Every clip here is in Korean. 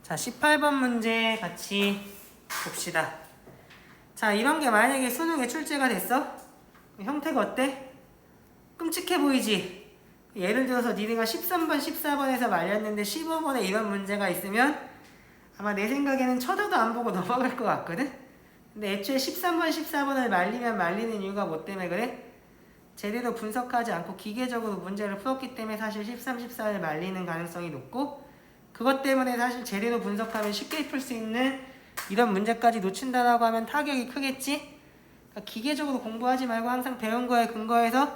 자, 18번 문제 같이 봅시다. 자, 이런 게 만약에 수능에 출제가 됐어? 형태가 어때? 끔찍해 보이지? 예를 들어서 니네가 13번, 14번에서 말렸는데 15번에 이런 문제가 있으면 아마 내 생각에는 쳐다도 안 보고 넘어갈 것 같거든? 근데 애초에 13번, 14번을 말리면 말리는 이유가 뭐 때문에 그래? 제대로 분석하지 않고 기계적으로 문제를 풀었기 때문에 사실 13, 14를 말리는 가능성이 높고, 그것 때문에 사실 제대로 분석하면 쉽게 풀 수 있는 이런 문제까지 놓친다라고 하면 타격이 크겠지? 그러니까 기계적으로 공부하지 말고 항상 배운 거에 근거해서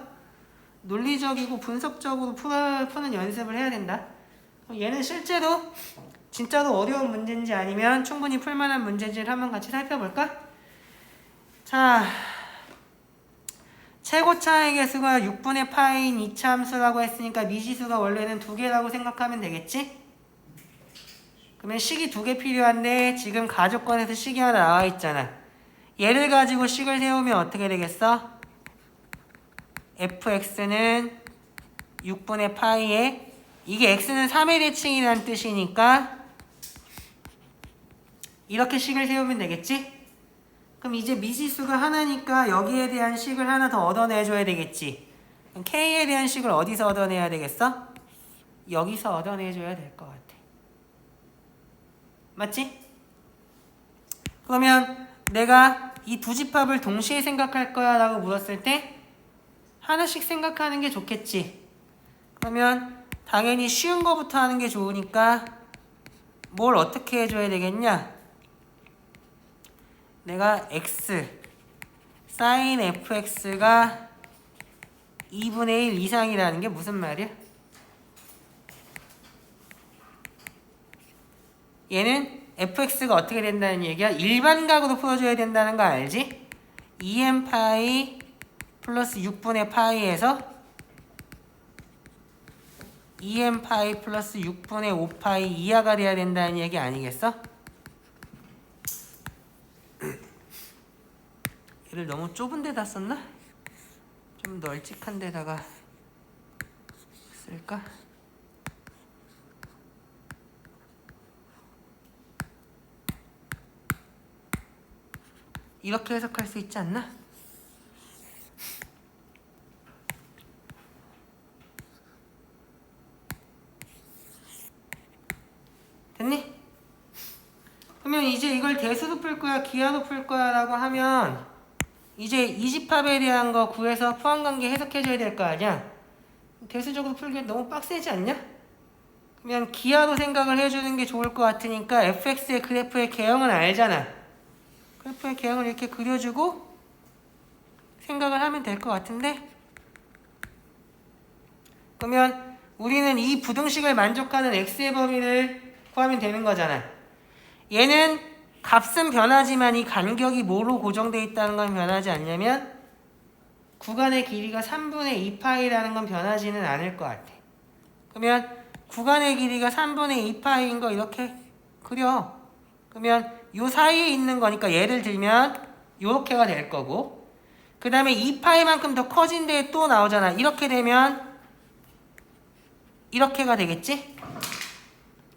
논리적이고 분석적으로 푸는 연습을 해야 된다. 얘는 실제로 진짜로 어려운 문제인지 아니면 충분히 풀만한 문제인지를 한번 같이 살펴볼까? 자, 최고차의 개수가 6분의 파인 2차 함수라고 했으니까 미지수가 원래는 2개라고 생각하면 되겠지? 그러면 식이 2개 필요한데 지금 가족권에서 식이 하나 나와 있잖아. 얘를 가지고 식을 세우면 어떻게 되겠어? fx는 6분의 파이에, 이게 x는 3의 대칭이라는 뜻이니까 이렇게 식을 세우면 되겠지? 그럼 이제 미지수가 하나니까 여기에 대한 식을 하나 더 얻어내줘야 되겠지. 그럼 k에 대한 식을 어디서 얻어내야 되겠어? 여기서 얻어내줘야 될 것 같아. 맞지? 그러면 내가 이 두 집합을 동시에 생각할 거야 라고 물었을 때 하나씩 생각하는 게 좋겠지. 그러면 당연히 쉬운 거부터 하는 게 좋으니까 뭘 어떻게 해줘야 되겠냐? 내가 x sin fx가 2분의 1 이상이라는 게 무슨 말이야? 얘는 fx가 어떻게 된다는 얘기야? 일반각으로 풀어줘야 된다는 거 알지? 2n파이 플러스 6분의 파이에서 2n파이 플러스 6분의 5파이 이하가 돼야 된다는 얘기 아니겠어? 얘를 너무 좁은 데다 썼나? 좀 널찍한 데다가 쓸까? 이렇게 해석할 수 있지 않나? 됐니? 그러면 이제 이걸 대수로 풀 거야, 기하로 풀 거야 라고 하면 이제 이 집합에 대한 거 구해서 포함관계 해석해줘야 될 거 아니야? 대수적으로 풀기 너무 빡세지 않냐? 그러면 기하로 생각을 해주는 게 좋을 것 같으니까 fx의 그래프의 개형은 알잖아. 그래프의 개형을 이렇게 그려주고 생각을 하면 될 것 같은데, 그러면 우리는 이 부등식을 만족하는 x의 범위를 구하면 되는 거잖아. 얘는 값은 변하지만 이 간격이 뭐로 고정되어 있다는 건 변하지 않냐면 구간의 길이가 3분의 2파이라는 건 변하지는 않을 것 같아. 그러면 구간의 길이가 3분의 2파이인 거 이렇게 그려. 그러면 요 사이에 있는 거니까 예를 들면 요렇게가 될 거고, 그 다음에 2파이만큼 더 커진 데에 또 나오잖아. 이렇게 되면 이렇게가 되겠지?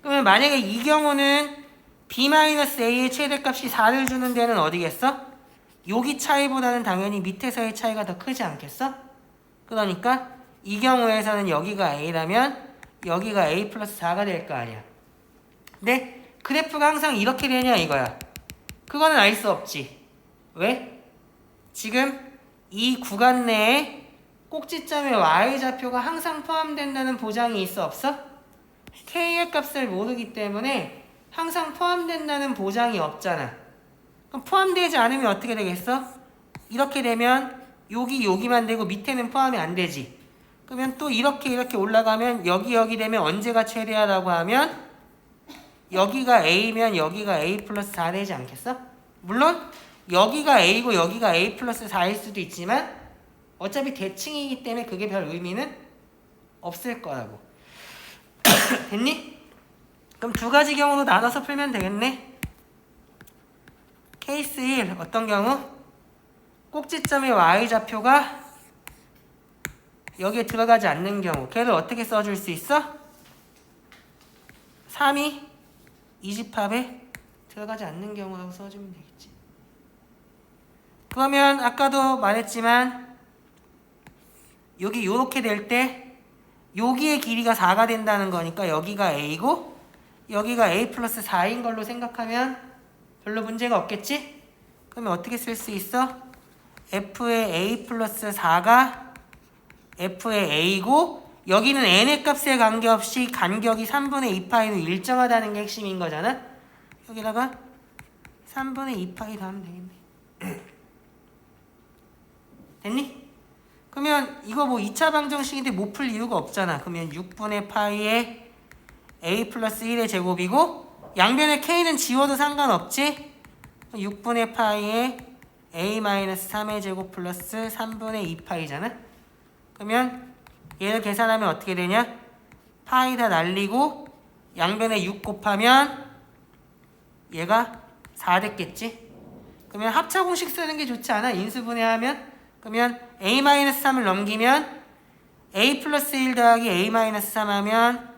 그러면 만약에 이 경우는 b-a의 최대값이 4를 주는 데는 어디겠어? 여기 차이보다는 당연히 밑에서의 차이가 더 크지 않겠어? 그러니까 이 경우에서는 여기가 a라면 여기가 a 플러스 4가 될 거 아니야. 근데 그래프가 항상 이렇게 되냐 이거야. 그거는 알 수 없지. 왜? 지금 이 구간 내에 꼭지점의 y좌표가 항상 포함된다는 보장이 있어 없어? k의 값을 모르기 때문에 항상 포함된다는 보장이 없잖아. 그럼 포함되지 않으면 어떻게 되겠어? 이렇게 되면 여기만 되고 밑에는 포함이 안 되지. 그러면 또 이렇게 올라가면 여기 되면 언제가 최대야라고 하면 여기가 a면 여기가 a 플러스 4 되지 않겠어? 물론 여기가 a고 여기가 a 플러스 4일 수도 있지만 어차피 대칭이기 때문에 그게 별 의미는 없을 거라고. 됐니? 그럼 두 가지 경우로 나눠서 풀면 되겠네. 케이스 1 어떤 경우? 꼭지점의 y좌표가 여기에 들어가지 않는 경우, 걔를 어떻게 써줄 수 있어? 3이 이 집합에 들어가지 않는 경우라고 써주면 되겠지. 그러면 아까도 말했지만 여기 요렇게 될 때 여기의 길이가 4가 된다는 거니까 여기가 a고 여기가 a 플러스 4인 걸로 생각하면 별로 문제가 없겠지? 그러면 어떻게 쓸 수 있어? f의 a 플러스 4가 f의 a고 여기는 n의 값에 관계없이 간격이 3분의 2파이로 일정하다는 게 핵심인 거잖아? 여기다가 3분의 2파이 더하면 되겠네. 됐니? 그러면 이거 뭐 2차 방정식인데 못 풀 이유가 없잖아. 그러면 6분의 파이에 a 플러스 1의 제곱이고 양변에 k는 지워도 상관없지? 6분의 파이에 a 마이너스 3의 제곱 플러스 3분의 2파이잖아? 그러면 얘를 계산하면 어떻게 되냐? 파이 다 날리고 양변에 6 곱하면 얘가 4 됐겠지? 그러면 합차 공식 쓰는 게 좋지 않아? 인수분해하면? 그러면 a-3을 넘기면 a 플러스 1 더하기 a-3 하면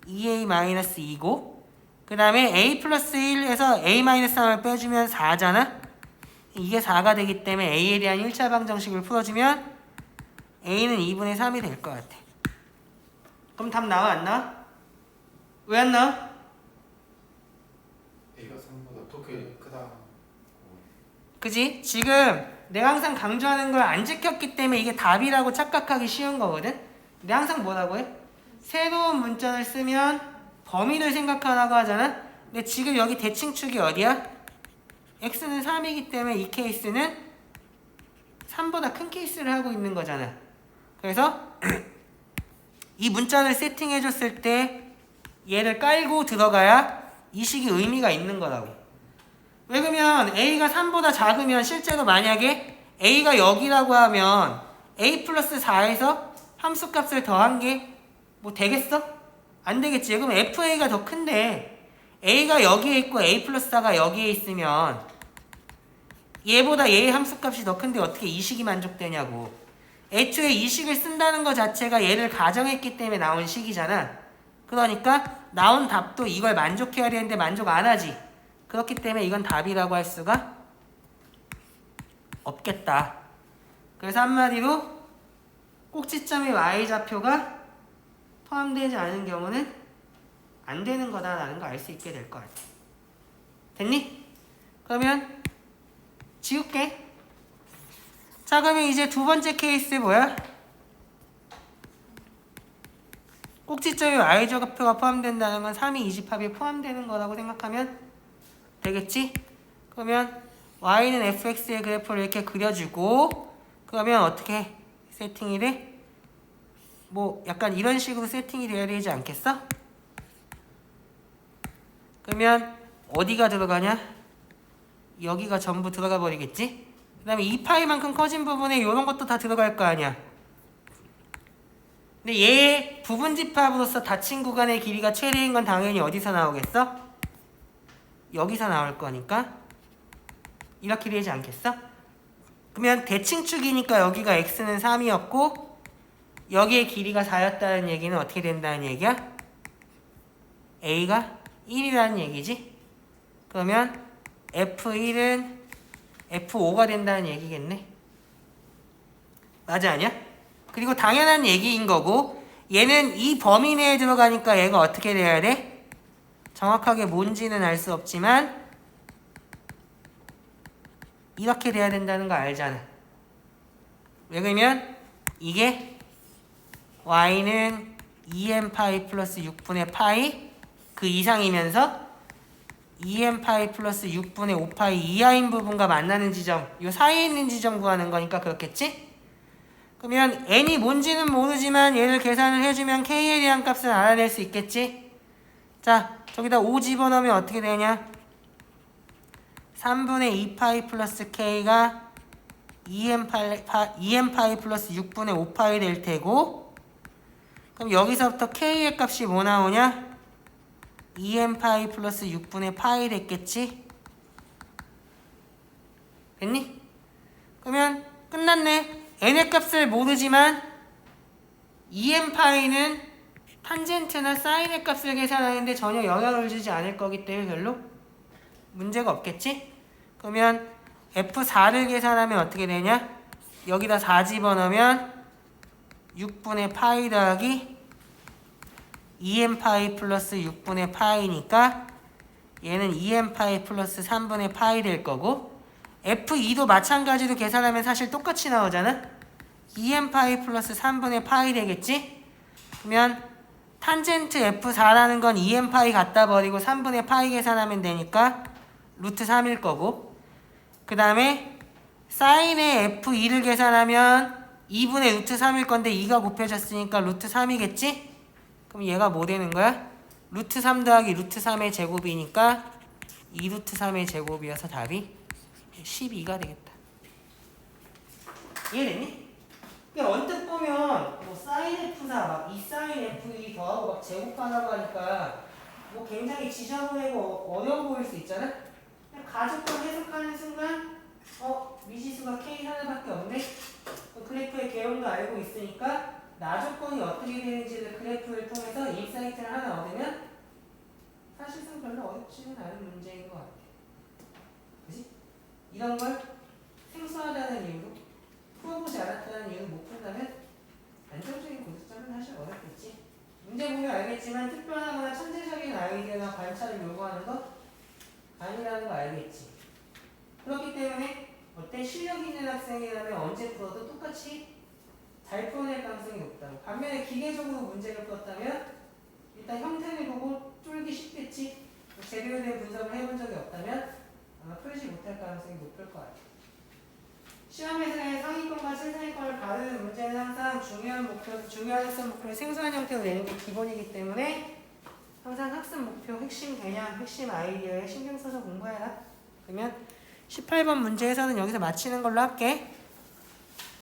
2a-2고 그 다음에 a 플러스 1에서 a-3을 빼주면 4잖아? 이게 4가 되기 때문에 a에 대한 1차 방정식을 풀어주면 a는 2분의 3이 될 것 같아. 그럼 답 나와 안 나와? 왜 안 나와? A가 3보다 어떻게 크다. 그지? 지금 내가 항상 강조하는 걸 안 지켰기 때문에 이게 답이라고 착각하기 쉬운 거거든? 내가 항상 뭐라고 해? 새로운 문자를 쓰면 범위를 생각하라고 하잖아? 근데 지금 여기 대칭축이 어디야? x는 3이기 때문에 이 케이스는 3보다 큰 케이스를 하고 있는 거잖아. 그래서 이 문자를 세팅해줬을 때 얘를 깔고 들어가야 이 식이 의미가 있는 거라고. 왜 그러면 a가 3보다 작으면 실제로 만약에 a가 여기라고 하면 a 플러스 4에서 함수값을 더한 게 뭐 되겠어? 안 되겠지. 그럼 fa가 더 큰데 a가 여기에 있고 a 플러스 4가 여기에 있으면 얘보다 얘의 함수값이 더 큰데 어떻게 이 식이 만족되냐고. 애초에 이 식을 쓴다는 것 자체가 얘를 가정했기 때문에 나온 식이잖아. 그러니까 나온 답도 이걸 만족해야 되는데 만족 안 하지. 그렇기 때문에 이건 답이라고 할 수가 없겠다. 그래서 한마디로 꼭지점의 y좌표가 포함되지 않은 경우는 안 되는 거다라는 거 알 수 있게 될 것 같아. 됐니? 그러면 지울게. 자, 그러면 이제 두 번째 케이스 뭐야? 꼭지점의 y좌표가 포함된다는 건 3이 이 집합에 포함되는 거라고 생각하면 되겠지? 그러면 y는 fx의 그래프를 이렇게 그려주고 그러면 어떻게 세팅이 돼? 뭐 약간 이런 식으로 세팅이 돼야 되지 않겠어? 그러면 어디가 들어가냐? 여기가 전부 들어가 버리겠지? 그 다음에 2파이만큼 커진 부분에 이런 것도 다 들어갈 거 아니야. 근데 얘의 부분집합으로서 닫힌 구간의 길이가 최대인 건 당연히 어디서 나오겠어? 여기서 나올 거니까 이렇게 되지 않겠어? 그러면 대칭축이니까 여기가 x는 3이었고 여기의 길이가 4였다는 얘기는 어떻게 된다는 얘기야? a가 1이라는 얘기지? 그러면 f1은 f5가 된다는 얘기겠네. 맞아 아니야? 그리고 당연한 얘기인 거고 얘는 이 범위 내에 들어가니까 얘가 어떻게 돼야 돼? 정확하게 뭔지는 알 수 없지만 이렇게 돼야 된다는 거 알잖아. 왜 그러면 이게 y는 2m 파이 플러스 6분의 파이 그 이상이면서 2m 파이 플러스 6분의 5파이 이하인 부분과 만나는 지점 요 사이에 있는 지점 구하는 거니까 그렇겠지? 그러면 n이 뭔지는 모르지만 얘를 계산을 해주면 k에 대한 값을 알아낼 수 있겠지? 자, 저기다 5 집어넣으면 어떻게 되냐? 3분의 2파이 플러스 k가 2m 파이 플러스 6분의 5파이 될 테고 그럼 여기서부터 k의 값이 뭐 나오냐? 2m 파이 플러스 6분의 파이 됐겠지? 됐니? 그러면 끝났네. n의 값을 모르지만 2m 파이는 탄젠트나 사인의 값을 계산하는데 전혀 영향을 주지 않을 거기 때문에 별로 문제가 없겠지? 그러면 F4를 계산하면 어떻게 되냐? 여기다 4 집어넣으면 6분의 파이 더하기 2n 파이 플러스 6분의 파이니까 얘는 2n 파이 플러스 3분의 파이 될 거고, F2도 마찬가지로 계산하면 사실 똑같이 나오잖아? 2n 파이 플러스 3분의 파이 되겠지? 그러면 탄젠트 F4라는 건 2n 파이 갖다 버리고 3분의 파이 계산하면 되니까 루트 3일 거고, 그 다음에 사인의 F2를 계산하면 2분의 루트 3일 건데 2가 곱해졌으니까 루트 3이겠지? 그럼 얘가 뭐 되는 거야? 루트 3 더하기 루트 3의 제곱이니까 2루트 3의 제곱이어서 답이 12가 되겠다. 이해됐니? 그러니까 언뜻 보면 뭐 사인 F4, 막 2사인 F2 더하고 막 제곱하라고 하니까 뭐 굉장히 지저분하고 어려워 보일 수 있잖아? 그냥 가족권 해석하는 순간 미지수가 K 하나밖에 없네? 그래프의 개형도 알고 있으니까 나조건이 어떻게 되는지를 그래프를 통해서 인사이트를 하나 얻으면 사실상 별로 어렵지는 않은 문제인 것 같아. 그치? 이런 걸 생소하다는 이유로 풀어보지 않았다는 이유로 못 푼다면 안정적인 고득점은 사실 어렵겠지. 문제 보면 알겠지만 특별하거나 천재적인 아이디어나 관찰을 요구하는 것 아니라는 거 알겠지. 그렇기 때문에 어때? 실력 있는 학생이라면 언제 풀어도 똑같이 잘 풀어낼 가능성이 높다고. 반면에 기계적으로 문제를 풀었다면 일단 형태를 보고 쫄기 쉽겠지. 제대로 된 분석을 해본 적이 없다면 아마 풀지 못할 가능성이 높을 것 같아요. 시험에서의 상위권과 최상위권을 가르는 문제는 항상 중요한 학습 목표를 생소한 형태로 내는 게 기본이기 때문에 항상 학습 목표, 핵심 개념, 핵심 아이디어에 신경 써서 공부해라. 그러면 18번 문제에서는 여기서 마치는 걸로 할게.